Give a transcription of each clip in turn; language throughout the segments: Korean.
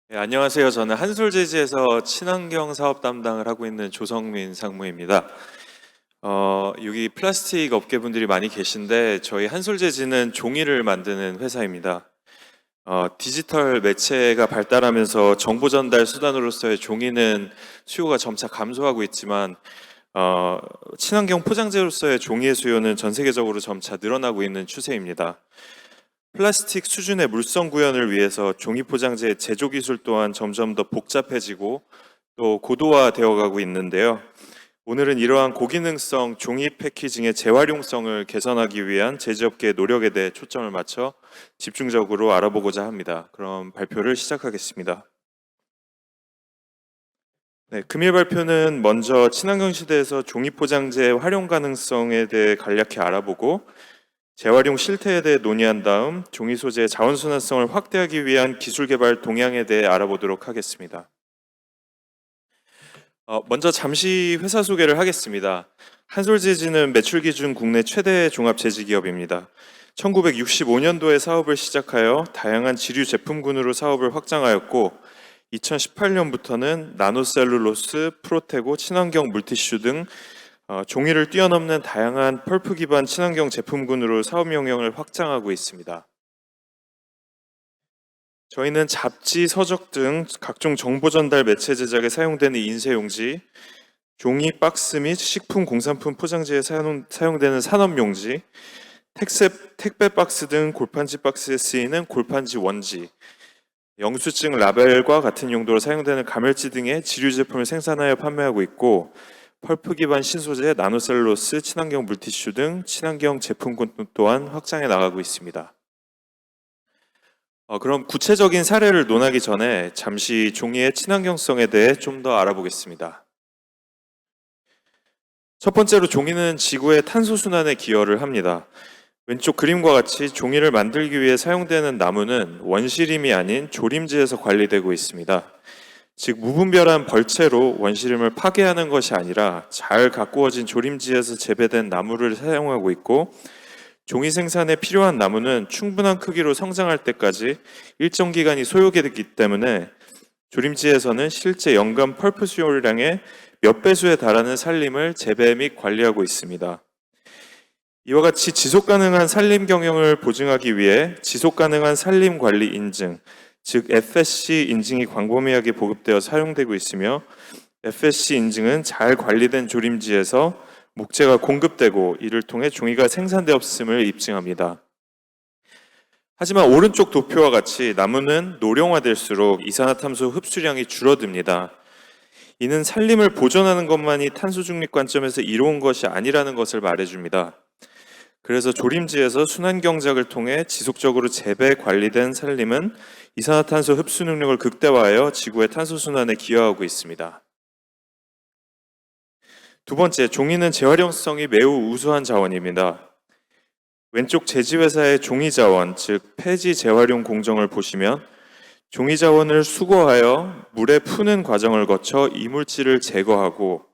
네, 안녕하세요. 저는 한솔재지에서 친환경 사업 담당을 하고 있는 조성민 상무입니다. 여기 플라스틱 업계분들이 많이 계신데 저희 한솔재지는 종이를 만드는 회사입니다. 디지털 매체가 발달하면서 정보 전달 수단으로서의 종이는 수요가 점차 감소하고 있지만 어, 친환경 포장재로서의 종이의 수요는 전 세계적으로 점차 늘어나고 있는 추세입니다. 플라스틱 수준의 물성 구현을 위해서 종이 포장재의 제조 기술 또한 점점 더 복잡해지고 또 고도화되어 가고 있는데요. 오늘은 이러한 고기능성 종이 패키징의 재활용성을 개선하기 위한 제조업계의 노력에 대해 초점을 맞춰 집중적으로 알아보고자 합니다. 그럼 발표를 시작하겠습니다. 네, 금일 발표는 먼저 친환경 시대에서 종이 포장재의 활용 가능성에 대해 간략히 알아보고 재활용 실태에 대해 논의한 다음 종이 소재의 자원순환성을 확대하기 위한 기술 개발 동향에 대해 알아보도록 하겠습니다. 먼저 잠시 회사 소개를 하겠습니다. 한솔재지는 매출 기준 국내 최대 종합재지 기업입니다. 1965년도에 사업을 시작하여 다양한 지류 제품군으로 사업을 확장하였고 2018년부터는 나노셀룰로스, 프로테고, 친환경 물티슈 등 종이를 뛰어넘는 다양한 펄프 기반 친환경 제품군으로 사업 영역을 확장하고 있습니다. 저희는 잡지, 서적 등 각종 정보 전달 매체 제작에 사용되는 인쇄용지, 종이 박스 및 식품 공산품 포장지에 사용되는 산업용지, 택배 박스 등 골판지 박스에 쓰이는 골판지 원지, 영수증 라벨과 같은 용도로 사용되는 가멸지 등의 지류 제품을 생산하여 판매하고 있고 펄프 기반 신소재, 나노셀룰로스, 친환경 물티슈 등 친환경 제품군 또한 확장해 나가고 있습니다. 그럼 구체적인 사례를 논하기 전에 잠시 종이의 친환경성에 대해 좀 더 알아보겠습니다. 첫 번째로 종이는 지구의 탄소 순환에 기여를 합니다. 왼쪽 그림과 같이 종이를 만들기 위해 사용되는 나무는 원시림이 아닌 조림지에서 관리되고 있습니다. 즉 무분별한 벌채로 원시림을 파괴하는 것이 아니라 잘 가꾸어진 조림지에서 재배된 나무를 사용하고 있고 종이 생산에 필요한 나무는 충분한 크기로 성장할 때까지 일정 기간이 소요되기 때문에 조림지에서는 실제 연간 펄프 수요량의 몇 배수에 달하는 산림을 재배 및 관리하고 있습니다. 이와 같이 지속가능한 산림 경영을 보증하기 위해 지속가능한 산림 관리 인증, 즉 FSC 인증이 광범위하게 보급되어 사용되고 있으며 FSC 인증은 잘 관리된 조림지에서 목재가 공급되고 이를 통해 종이가 생산되었음을 입증합니다. 하지만 오른쪽 도표와 같이 나무는 노령화될수록 이산화탄소 흡수량이 줄어듭니다. 이는 산림을 보존하는 것만이 탄소 중립 관점에서 이로운 것이 아니라는 것을 말해줍니다. 그래서 조림지에서 순환 경작을 통해 지속적으로 재배 관리된 산림은 이산화탄소 흡수 능력을 극대화하여 지구의 탄소 순환에 기여하고 있습니다. 두 번째, 종이는 재활용성이 매우 우수한 자원입니다. 왼쪽 제지회사의 종이 자원, 즉 폐지 재활용 공정을 보시면 종이 자원을 수거하여 물에 푸는 과정을 거쳐 이물질을 제거하고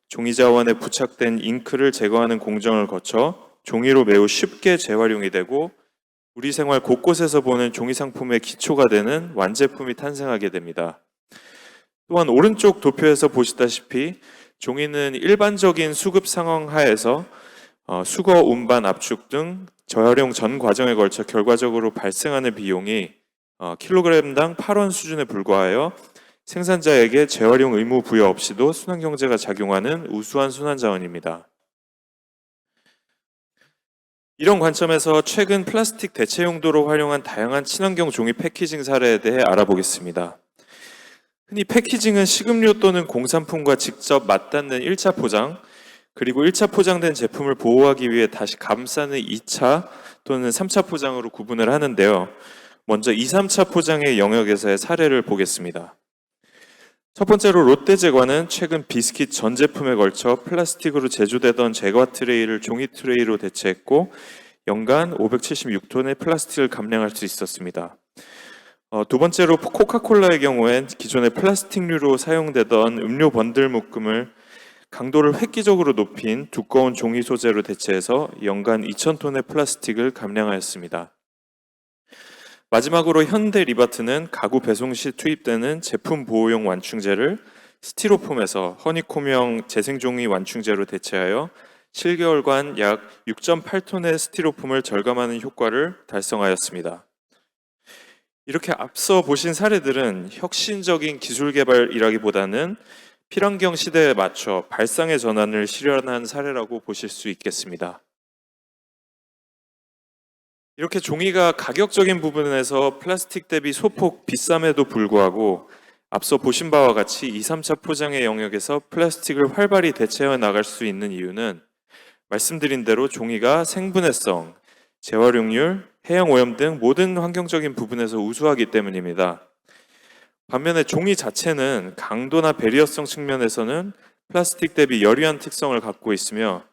종이 자원에 부착된 잉크를 제거하는 공정을 거쳐 종이로 매우 쉽게 재활용이 되고 우리 생활 곳곳에서 보는 종이 상품의 기초가 되는 완제품이 탄생하게 됩니다. 또한 오른쪽 도표에서 보시다시피 종이는 일반적인 수급 상황 하에서 수거, 운반, 압축 등 재활용 전 과정에 걸쳐 결과적으로 발생하는 비용이 킬로그램당 8원 수준에 불과하여 생산자에게 재활용 의무 부여 없이도 순환경제가 작용하는 우수한 순환자원입니다. 이런 관점에서 최근 플라스틱 대체 용도로 활용한 다양한 친환경 종이 패키징 사례에 대해 알아보겠습니다. 흔히 패키징은 식음료 또는 공산품과 직접 맞닿는 1차 포장, 그리고 1차 포장된 제품을 보호하기 위해 다시 감싸는 2차 또는 3차 포장으로 구분을 하는데요. 먼저 2, 3차 포장의 영역에서의 사례를 보겠습니다. 첫 번째로 롯데제과는 최근 비스킷 전 제품에 걸쳐 플라스틱으로 제조되던 제과 트레이를 종이 트레이로 대체했고 연간 576톤의 플라스틱을 감량할 수 있었습니다. 두 번째로 코카콜라의 경우엔 기존의 플라스틱류로 사용되던 음료 번들 묶음을 강도를 획기적으로 높인 두꺼운 종이 소재로 대체해서 연간 2,000톤의 플라스틱을 감량하였습니다. 마지막으로 현대 리바트는 가구 배송 시 투입되는 제품 보호용 완충제를 스티로폼에서 허니콤형 재생종이 완충제로 대체하여 7개월간 약 6.8톤의 스티로폼을 절감하는 효과를 달성하였습니다. 이렇게 앞서 보신 사례들은 혁신적인 기술 개발이라기보다는 필환경 시대에 맞춰 발상의 전환을 실현한 사례라고 보실 수 있겠습니다. 이렇게 종이가 가격적인 부분에서 플라스틱 대비 소폭 비쌈에도 불구하고 앞서 보신 바와 같이 2, 3차 포장의 영역에서 플라스틱을 활발히 대체해 나갈 수 있는 이유는 말씀드린 대로 종이가 생분해성, 재활용률, 해양 오염 등 모든 환경적인 부분에서 우수하기 때문입니다. 반면에 종이 자체는 강도나 배리어성 측면에서는 플라스틱 대비 열유한 특성을 갖고 있으며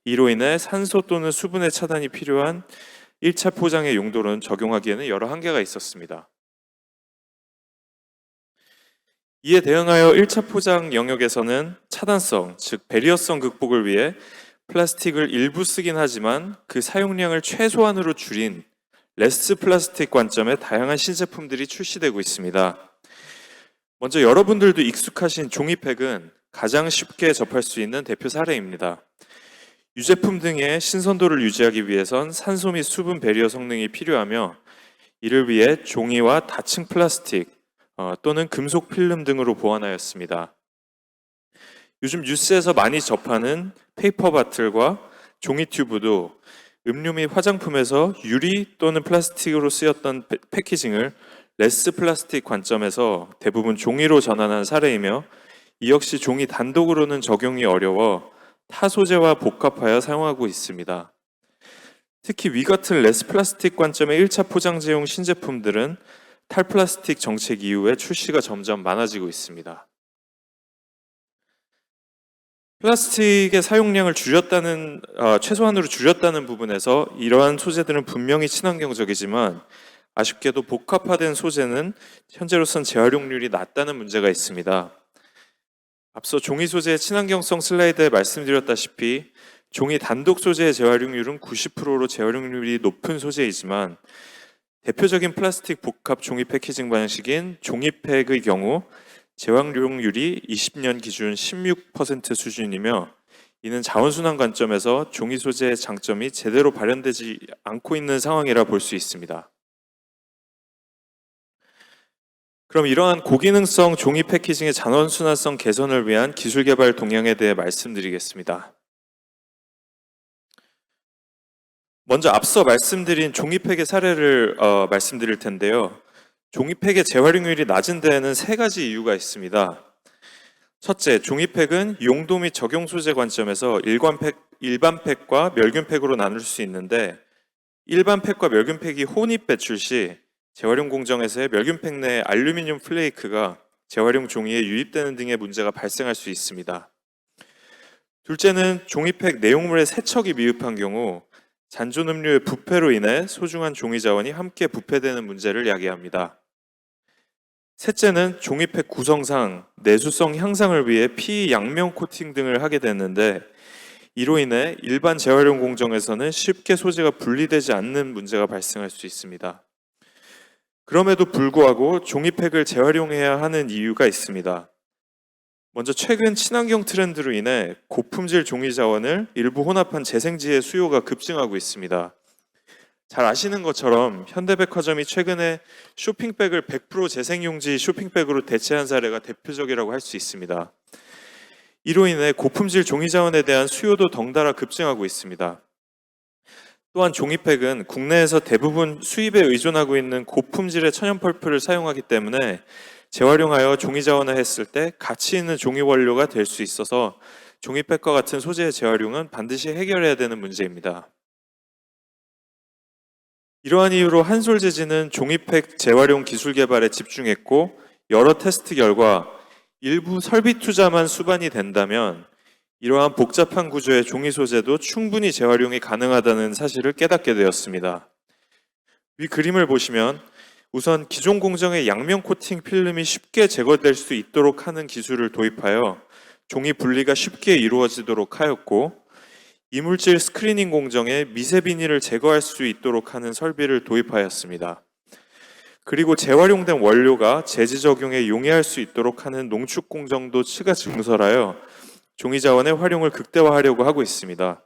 이로 인해 산소 또는 수분의 차단이 필요한 1차 포장의 용도로는 적용하기에는 여러 한계가 있었습니다. 이에 대응하여 1차 포장 영역에서는 차단성, 즉 배리어성 극복을 위해 플라스틱을 일부 쓰긴 하지만 그 사용량을 최소한으로 줄인 레스 플라스틱 관점의 다양한 신제품들이 출시되고 있습니다. 먼저 여러분들도 익숙하신 종이팩은 가장 쉽게 접할 수 있는 대표 사례입니다. 유제품 등의 신선도를 유지하기 위해선 산소 및 수분 배리어 성능이 필요하며 이를 위해 종이와 다층 플라스틱 또는 금속 필름 등으로 보완하였습니다. 요즘 뉴스에서 많이 접하는 페이퍼 바틀과 종이 튜브도 음료 및 화장품에서 유리 또는 플라스틱으로 쓰였던 패키징을 레스 플라스틱 관점에서 대부분 종이로 전환한 사례이며 이 역시 종이 단독으로는 적용이 어려워 타 소재와 복합하여 사용하고 있습니다. 특히 위 같은 레스 플라스틱 관점의 1차 포장재용 신제품들은 탈플라스틱 정책 이후에 출시가 점점 많아지고 있습니다. 플라스틱의 사용량을 최소한으로 줄였다는 부분에서 이러한 소재들은 분명히 친환경적이지만 아쉽게도 복합화된 소재는 현재로선 재활용률이 낮다는 문제가 있습니다. 앞서 종이 소재의 친환경성 슬라이드에 말씀드렸다시피 종이 단독 소재의 재활용률은 90%로 재활용률이 높은 소재이지만 대표적인 플라스틱 복합 종이 패키징 방식인 종이팩의 경우 재활용률이 20년 기준 16% 수준이며 이는 자원순환 관점에서 종이 소재의 장점이 제대로 발현되지 않고 있는 상황이라 볼 수 있습니다. 그럼 이러한 고기능성 종이 패키징의 자원순환성 개선을 위한 기술 개발 동향에 대해 말씀드리겠습니다. 먼저 앞서 말씀드린 종이팩의 사례를 말씀드릴 텐데요. 종이팩의 재활용률이 낮은 데에는 3가지 이유가 있습니다. 첫째, 종이팩은 용도 및 적용 소재 관점에서 일반 팩과 멸균팩으로 나눌 수 있는데 일반 팩과 멸균팩이 혼입 배출 시 재활용 공정에서의 멸균팩 내 알루미늄 플레이크가 재활용 종이에 유입되는 등의 문제가 발생할 수 있습니다. 둘째는 종이팩 내용물의 세척이 미흡한 경우 잔존 음료의 부패로 인해 소중한 종이 자원이 함께 부패되는 문제를 야기합니다. 셋째는 종이팩 구성상 내수성 향상을 위해 PE 양면 코팅 등을 하게 됐는데 이로 인해 일반 재활용 공정에서는 쉽게 소재가 분리되지 않는 문제가 발생할 수 있습니다. 그럼에도 불구하고 종이팩을 재활용해야 하는 이유가 있습니다. 먼저 최근 친환경 트렌드로 인해 고품질 종이 자원을 일부 혼합한 재생지의 수요가 급증하고 있습니다. 잘 아시는 것처럼 현대백화점이 최근에 쇼핑백을 100% 재생용지 쇼핑백으로 대체한 사례가 대표적이라고 할 수 있습니다. 이로 인해 고품질 종이 자원에 대한 수요도 덩달아 급증하고 있습니다. 또한 종이팩은 국내에서 대부분 수입에 의존하고 있는 고품질의 천연 펄프를 사용하기 때문에 재활용하여 종이 자원을 했을 때 가치 있는 종이 원료가 될 수 있어서 종이팩과 같은 소재의 재활용은 반드시 해결해야 되는 문제입니다. 이러한 이유로 한솔재지는 종이팩 재활용 기술 개발에 집중했고 여러 테스트 결과 일부 설비 투자만 수반이 된다면 이러한 복잡한 구조의 종이 소재도 충분히 재활용이 가능하다는 사실을 깨닫게 되었습니다. 위 그림을 보시면 우선 기존 공정의 양면 코팅 필름이 쉽게 제거될 수 있도록 하는 기술을 도입하여 종이 분리가 쉽게 이루어지도록 하였고 이물질 스크리닝 공정에 미세 비닐을 제거할 수 있도록 하는 설비를 도입하였습니다. 그리고 재활용된 원료가 재지 적용에 용이할 수 있도록 하는 농축 공정도 추가 증설하여 종이 자원의 활용을 극대화하려고 하고 있습니다.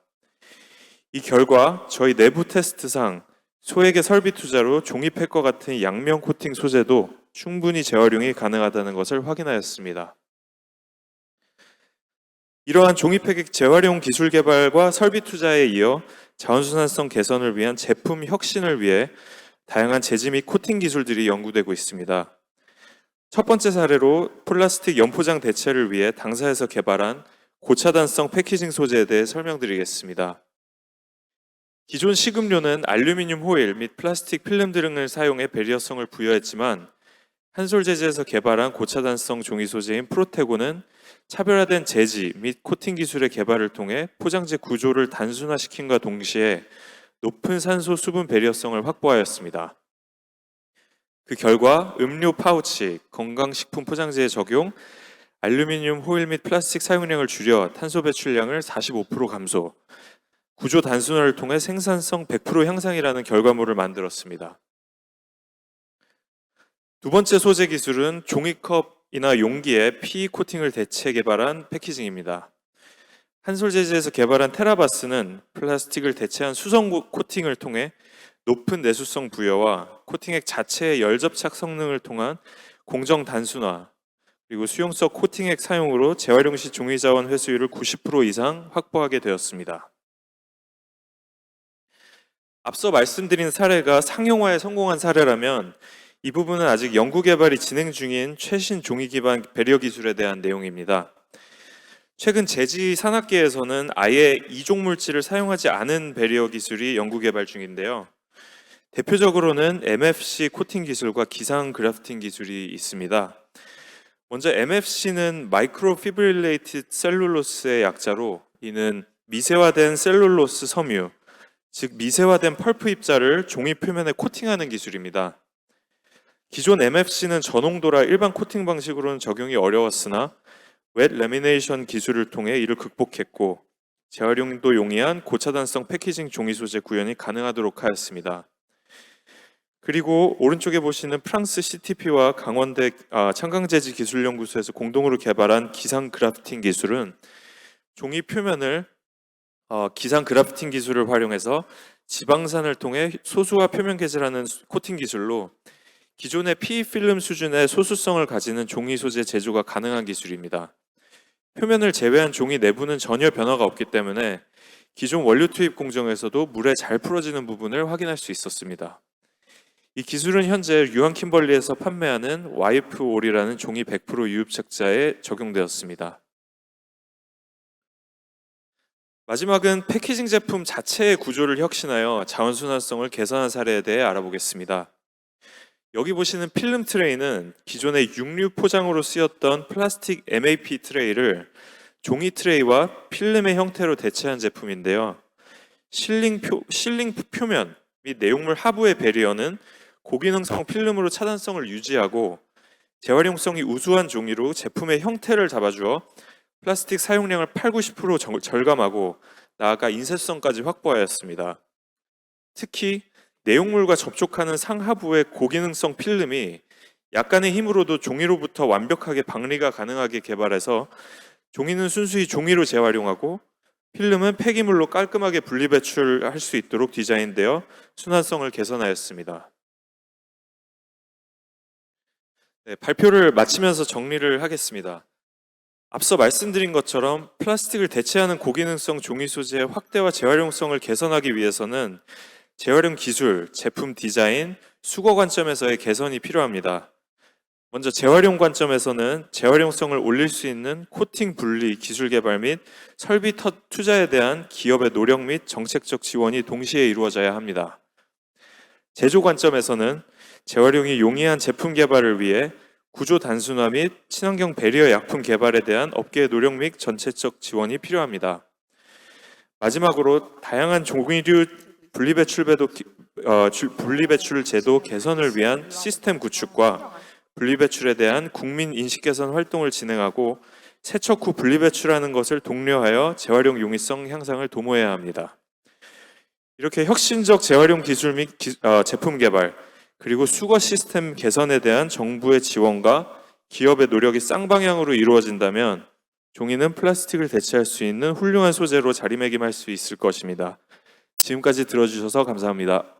이 결과 저희 내부 테스트상 소액의 설비 투자로 종이팩과 같은 양면 코팅 소재도 충분히 재활용이 가능하다는 것을 확인하였습니다. 이러한 종이팩의 재활용 기술 개발과 설비 투자에 이어 자원순환성 개선을 위한 제품 혁신을 위해 다양한 재지 및 코팅 기술들이 연구되고 있습니다. 첫 번째 사례로 플라스틱 연포장 대체를 위해 당사에서 개발한 고차단성 패키징 소재에 대해 설명드리겠습니다. 기존 식음료는 알루미늄 호일 및 플라스틱 필름 등을 사용해 배리어성을 부여했지만 한솔재즈에서 개발한 고차단성 종이 소재인 프로테고는 차별화된 재지 및 코팅 기술의 개발을 통해 포장재 구조를 단순화시킴과 동시에 높은 산소 수분 배리어성을 확보하였습니다. 그 결과 음료 파우치, 건강식품 포장재에 적용, 알루미늄 호일 및 플라스틱 사용량을 줄여 탄소 배출량을 45% 감소, 구조 단순화를 통해 생산성 100% 향상이라는 결과물을 만들었습니다. 두 번째 소재 기술은 종이컵이나 용기에 PE 코팅을 대체 개발한 패키징입니다. 한솔재즈에서 개발한 테라바스는 플라스틱을 대체한 수성 코팅을 통해 높은 내수성 부여와 코팅액 자체의 열접착 성능을 통한 공정 단순화, 그리고 수용성 코팅액 사용으로 재활용 시 종이 자원 회수율을 90% 이상 확보하게 되었습니다. 앞서 말씀드린 사례가 상용화에 성공한 사례라면 이 부분은 아직 연구 개발이 진행 중인 최신 종이 기반 배리어 기술에 대한 내용입니다. 최근 재지 산업계에서는 아예 이종 물질을 사용하지 않은 배리어 기술이 연구 개발 중인데요. 대표적으로는 MFC 코팅 기술과 기상 그래프팅 기술이 있습니다. 먼저 MFC는 마이크로피브릴레이티드 셀룰로스의 약자로, 이는 미세화된 셀룰로스 섬유, 즉 미세화된 펄프 입자를 종이 표면에 코팅하는 기술입니다. 기존 MFC는 저농도라 일반 코팅 방식으로는 적용이 어려웠으나 웻 레미네이션 기술을 통해 이를 극복했고 재활용도 용이한 고차단성 패키징 종이 소재 구현이 가능하도록 하였습니다. 그리고 오른쪽에 보시는 프랑스 CTP와 강원대 창강재지 기술연구소에서 공동으로 개발한 기상 그래프팅 기술은 종이 표면을 기상 그래프팅 기술을 활용해서 지방산을 통해 소수화 표면 개질하는 코팅 기술로 기존의 PE 필름 수준의 소수성을 가지는 종이 소재 제조가 가능한 기술입니다. 표면을 제외한 종이 내부는 전혀 변화가 없기 때문에 기존 원료 투입 공정에서도 물에 잘 풀어지는 부분을 확인할 수 있었습니다. 이 기술은 현재 유한 킴벌리에서 판매하는 와이프올이라는 종이 100% 유입책자에 적용되었습니다. 마지막은 패키징 제품 자체의 구조를 혁신하여 자원순환성을 개선한 사례에 대해 알아보겠습니다. 여기 보시는 필름 트레이는 기존의 육류 포장으로 쓰였던 플라스틱 MAP 트레이를 종이 트레이와 필름의 형태로 대체한 제품인데요. 실링 표면 및 내용물 하부의 배리어는 고기능성 필름으로 차단성을 유지하고 재활용성이 우수한 종이로 제품의 형태를 잡아주어 플라스틱 사용량을 80-90% 절감하고 나아가 인쇄성까지 확보하였습니다. 특히 내용물과 접촉하는 상하부의 고기능성 필름이 약간의 힘으로도 종이로부터 완벽하게 방리가 가능하게 개발해서 종이는 순수히 종이로 재활용하고 필름은 폐기물로 깔끔하게 분리배출할 수 있도록 디자인되어 순환성을 개선하였습니다. 발표를 마치면서 정리를 하겠습니다. 앞서 말씀드린 것처럼 플라스틱을 대체하는 고기능성 종이 소재의 확대와 재활용성을 개선하기 위해서는 재활용 기술, 제품 디자인, 수거 관점에서의 개선이 필요합니다. 먼저 재활용 관점에서는 재활용성을 올릴 수 있는 코팅 분리 기술 개발 및 설비 투자에 대한 기업의 노력 및 정책적 지원이 동시에 이루어져야 합니다. 제조 관점에서는 재활용이 용이한 제품 개발을 위해 구조 단순화 및 친환경 배리어 약품 개발에 대한 업계의 노력 및 전체적 지원이 필요합니다. 마지막으로 다양한 종이류 분리배출 제도 개선을 위한 시스템 구축과 분리배출에 대한 국민 인식 개선 활동을 진행하고 세척 후 분리배출하는 것을 독려하여 재활용 용이성 향상을 도모해야 합니다. 이렇게 혁신적 재활용 기술 및 제품 개발, 그리고 수거 시스템 개선에 대한 정부의 지원과 기업의 노력이 쌍방향으로 이루어진다면 종이는 플라스틱을 대체할 수 있는 훌륭한 소재로 자리매김할 수 있을 것입니다. 지금까지 들어주셔서 감사합니다.